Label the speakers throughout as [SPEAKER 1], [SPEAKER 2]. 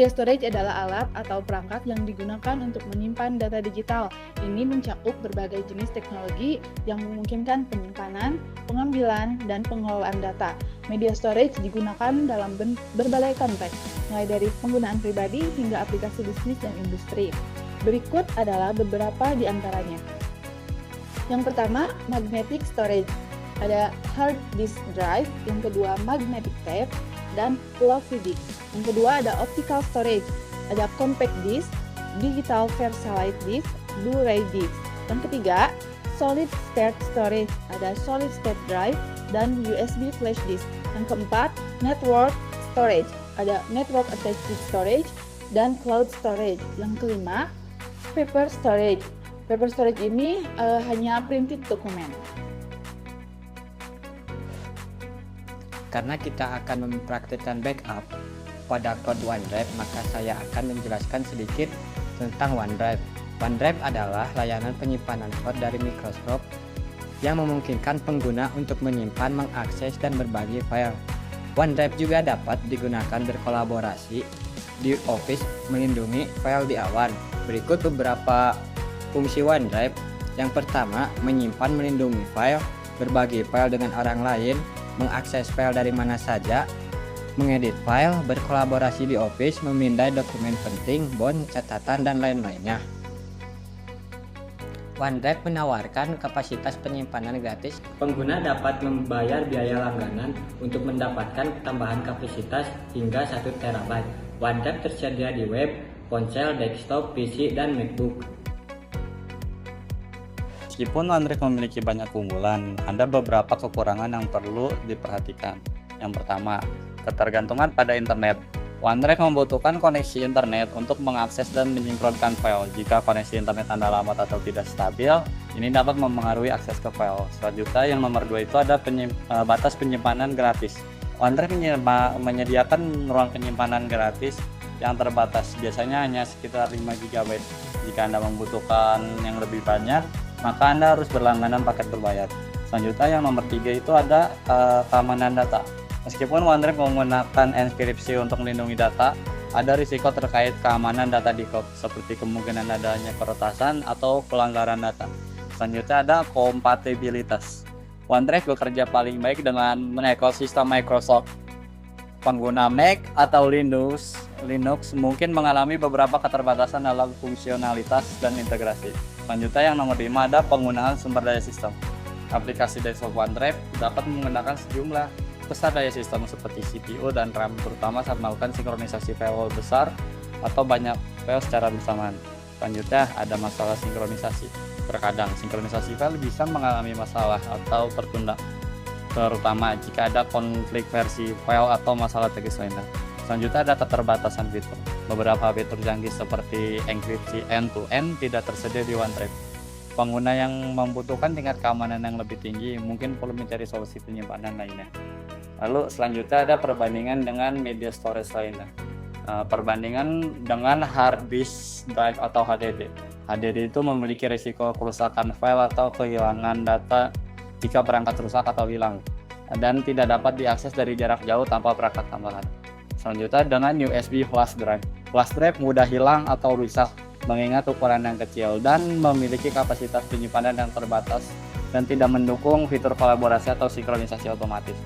[SPEAKER 1] Media storage adalah alat atau perangkat yang digunakan untuk menyimpan data digital. Ini mencakup berbagai jenis teknologi yang memungkinkan penyimpanan, pengambilan, dan pengelolaan data. Media storage digunakan dalam berbagai konteks, mulai dari penggunaan pribadi hingga aplikasi bisnis dan industri. Berikut adalah beberapa di antaranya. Yang pertama, magnetic storage. Ada hard disk drive, yang kedua magnetic tape, dan floppy disk. Yang kedua ada optical storage, ada compact disk, digital versatility disk, Blu-ray disk. Yang ketiga, solid state storage, ada solid state drive dan USB flash disk. Yang keempat, network storage, ada network attached storage dan cloud storage. Yang kelima, paper storage. Paper storage ini hanya printed dokumen.
[SPEAKER 2] Karena kita akan mempraktikkan backup pada cloud OneDrive, maka saya akan menjelaskan sedikit tentang OneDrive. OneDrive adalah layanan penyimpanan cloud dari Microsoft yang memungkinkan pengguna untuk menyimpan, mengakses, dan berbagi file. OneDrive juga dapat digunakan berkolaborasi di Office, melindungi file di awan. Berikut beberapa fungsi OneDrive. Yang pertama, menyimpan, melindungi file, berbagi file dengan orang lain, mengakses file dari mana saja, mengedit file, berkolaborasi di Office, memindai dokumen penting, bond, catatan, dan lain-lainnya. OneDrive menawarkan kapasitas penyimpanan gratis. Pengguna dapat membayar biaya langganan untuk mendapatkan tambahan kapasitas hingga 1 TB. OneDrive tersedia di web, ponsel, desktop, PC, dan MacBook.
[SPEAKER 3] Meskipun OneDrive memiliki banyak keunggulan, ada beberapa kekurangan yang perlu diperhatikan. Yang pertama, ketergantungan pada internet. OneDrive membutuhkan koneksi internet untuk mengakses dan menyinkronkan file. Jika koneksi internet Anda lambat atau tidak stabil, ini dapat mempengaruhi akses ke file. Selanjutnya, yang nomor 2 itu ada batas penyimpanan gratis. OneDrive menyediakan ruang penyimpanan gratis yang terbatas, biasanya hanya sekitar 5 GB. Jika Anda membutuhkan yang lebih banyak, maka Anda harus berlangganan paket berbayar. Selanjutnya, yang nomor 3 itu ada keamanan data. Meskipun OneDrive menggunakan enkripsi untuk melindungi data, ada risiko terkait keamanan data di cloud, seperti kemungkinan adanya peretasan atau pelanggaran data. Selanjutnya ada kompatibilitas. OneDrive bekerja paling baik dengan ekosistem Microsoft. Pengguna Mac atau Linux mungkin mengalami beberapa keterbatasan dalam fungsionalitas dan integrasi. Selanjutnya, yang nomor 5 ada penggunaan sumber daya sistem. Aplikasi desktop OneDrive dapat menggunakan sejumlah besar daya sistem seperti CPU dan RAM, terutama saat melakukan sinkronisasi file besar atau banyak file secara bersamaan. Selanjutnya ada masalah sinkronisasi. Terkadang sinkronisasi file bisa mengalami masalah atau tertunda, terutama jika ada konflik versi file atau masalah teknis lainnya. Selanjutnya ada keterbatasan fitur. Beberapa fitur canggih seperti enkripsi end-to-end tidak tersedia di OneDrive. Pengguna yang membutuhkan tingkat keamanan yang lebih tinggi mungkin perlu mencari solusi penyimpanan lainnya. Lalu selanjutnya ada perbandingan dengan media storage lainnya. Perbandingan dengan hard disk drive atau HDD. HDD itu memiliki risiko kerusakan file atau kehilangan data jika perangkat rusak atau hilang, dan tidak dapat diakses dari jarak jauh tanpa perangkat tambahan. Selanjutnya dengan USB flash drive. Flash drive mudah hilang atau rusak mengingat ukuran yang kecil dan memiliki kapasitas penyimpanan yang terbatas dan tidak mendukung fitur kolaborasi atau sinkronisasi otomatis.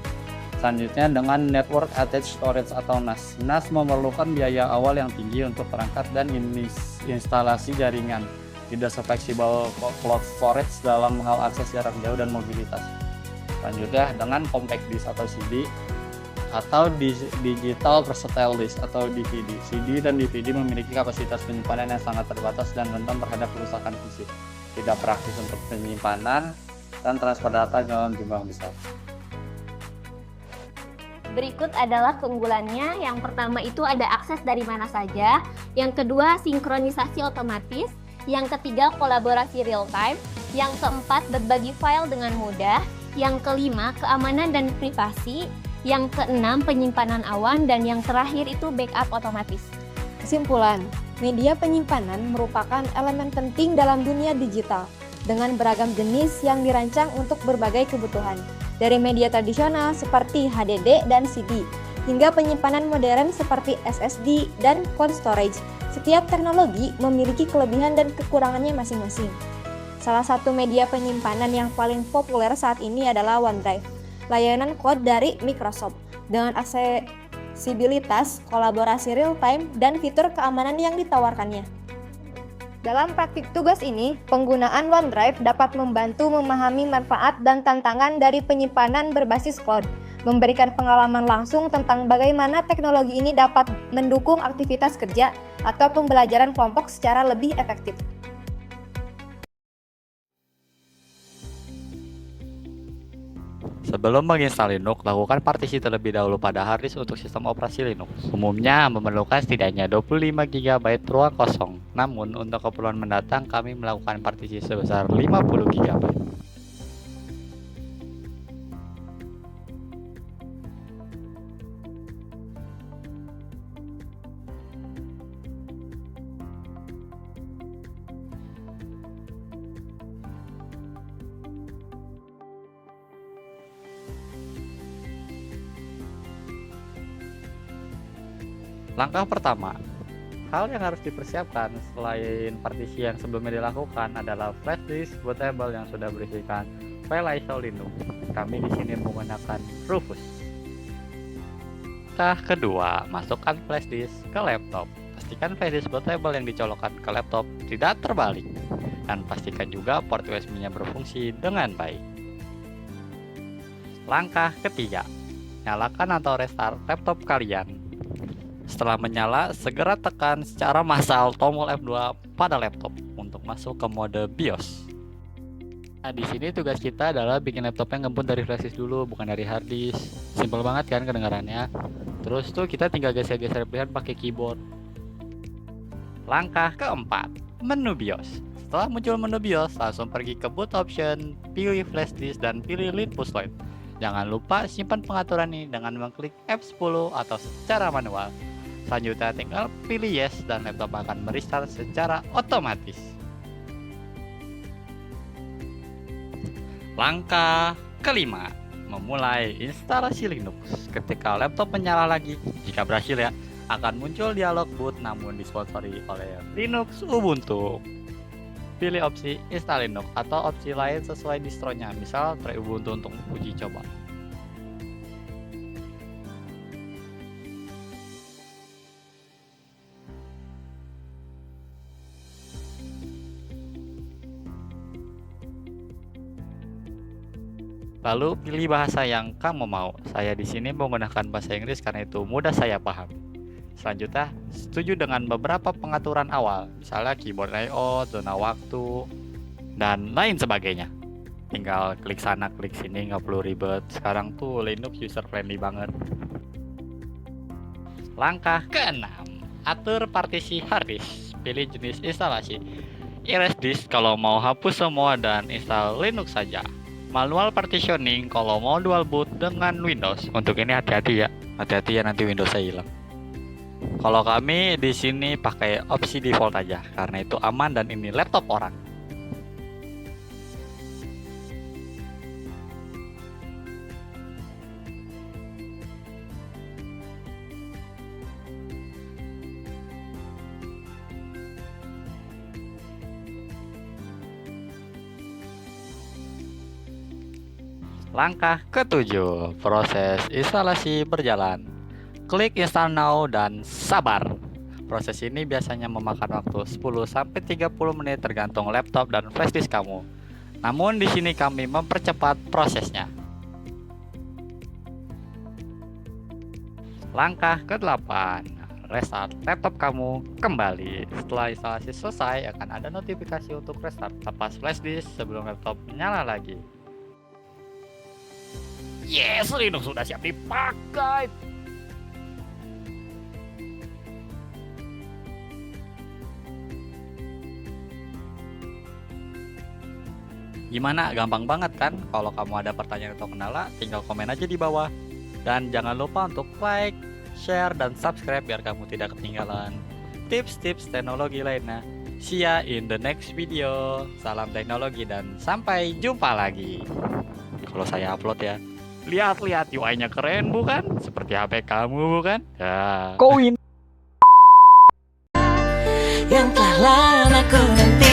[SPEAKER 3] Selanjutnya dengan network attached storage atau NAS. NAS memerlukan biaya awal yang tinggi untuk perangkat dan instalasi jaringan. Tidak sefleksibel cloud storage dalam hal akses jarak jauh dan mobilitas. Selanjutnya dengan compact disk atau CD atau digital versatile disk atau DVD. CD dan DVD memiliki kapasitas penyimpanan yang sangat terbatas dan rentan terhadap kerusakan fisik. Tidak praktis untuk penyimpanan dan transfer data dalam jumlah besar.
[SPEAKER 4] Berikut adalah keunggulannya. Yang pertama itu ada akses dari mana saja. Yang kedua, sinkronisasi otomatis. Yang ketiga, kolaborasi real time. Yang keempat, berbagi file dengan mudah. Yang kelima, keamanan dan privasi. Yang keenam, penyimpanan awan. Dan yang terakhir itu backup otomatis.
[SPEAKER 5] Kesimpulan, media penyimpanan merupakan elemen penting dalam dunia digital dengan beragam jenis yang dirancang untuk berbagai kebutuhan. Dari media tradisional seperti HDD dan CD hingga penyimpanan modern seperti SSD dan cold storage. Setiap teknologi memiliki kelebihan dan kekurangannya masing-masing. Salah satu media penyimpanan yang paling populer saat ini adalah OneDrive, layanan cloud dari Microsoft, dengan aksesibilitas, kolaborasi real-time, dan fitur keamanan yang ditawarkannya. Dalam praktik tugas ini, penggunaan OneDrive dapat membantu memahami manfaat dan tantangan dari penyimpanan berbasis cloud, memberikan pengalaman langsung tentang bagaimana teknologi ini dapat mendukung aktivitas kerja atau pembelajaran kelompok secara lebih efektif.
[SPEAKER 3] Sebelum menginstal Linux, lakukan partisi terlebih dahulu pada hard disk untuk sistem operasi Linux. Umumnya memerlukan setidaknya 25 GB ruang kosong. Namun, untuk keperluan mendatang, kami melakukan partisi sebesar 50 GB. Langkah pertama, hal yang harus dipersiapkan selain partisi yang sebelumnya dilakukan adalah flash disk bootable yang sudah berisikan file ISO Linux. Kami di sini menggunakan Rufus. Langkah kedua, masukkan flash disk ke laptop. Pastikan flash disk bootable yang dicolokkan ke laptop tidak terbalik, dan pastikan juga port USB-nya berfungsi dengan baik. Langkah ketiga, nyalakan atau restart laptop kalian. Setelah menyala, segera tekan secara massal tombol F2 pada laptop untuk masuk ke mode BIOS. Nah, di sini tugas kita adalah bikin laptopnya ngebut dari flash disk dulu, bukan dari hard disk. Simpel banget kan kedengarannya. Terus tuh kita tinggal geser-geser pilihan pakai keyboard. Langkah keempat, menu BIOS. Setelah muncul menu BIOS, langsung pergi ke boot option, pilih flash disk dan pilih lead push load. Jangan lupa simpan pengaturan ini dengan mengklik F10 atau secara manual. Selanjutnya tinggal pilih yes dan laptop akan merestart secara otomatis. Langkah kelima, memulai instalasi Linux. Ketika laptop menyala lagi, jika berhasil ya, akan muncul dialog boot namun disponsori oleh Linux Ubuntu. Pilih opsi install Linux atau opsi lain sesuai distronya, misal try Ubuntu untuk uji coba. Lalu pilih bahasa yang kamu mau. Saya di sini menggunakan bahasa Inggris karena itu mudah saya pahami. Selanjutnya, setuju dengan beberapa pengaturan awal, misalnya keyboard layout, zona waktu, dan lain sebagainya. Tinggal klik sana, klik sini, nggak perlu ribet. Sekarang tuh Linux user friendly banget. Langkah keenam, atur partisi hard disk. Pilih jenis instalasi. Erase disk kalau mau hapus semua dan install Linux saja. Manual partitioning kalau mau dual boot dengan Windows. Untuk ini hati-hati ya. Hati-hati ya, nanti Windows saya hilang. Kalau kami di sini pakai opsi default aja karena itu aman dan ini laptop orang. Langkah ketujuh, proses instalasi berjalan. Klik install now dan sabar. Proses ini biasanya memakan waktu 10-30 menit tergantung laptop dan flash disk kamu. Namun di sini kami mempercepat prosesnya. Langkah ke-8, restart laptop kamu kembali. Setelah instalasi selesai akan ada notifikasi untuk restart. Lepas flash disk sebelum laptop menyala lagi. Yes, Linux sudah siap dipakai. Gimana? Gampang banget kan? Kalau kamu ada pertanyaan atau kendala, tinggal komen aja di bawah. Dan jangan lupa untuk like, share, dan subscribe biar kamu tidak ketinggalan tips-tips teknologi lainnya. See ya in the next video. Salam teknologi dan sampai jumpa lagi. Kalau saya upload ya. Lihat-lihat UI-nya keren bukan? Seperti HP kamu bukan? Ya.
[SPEAKER 6] Yang telah lama ku nanti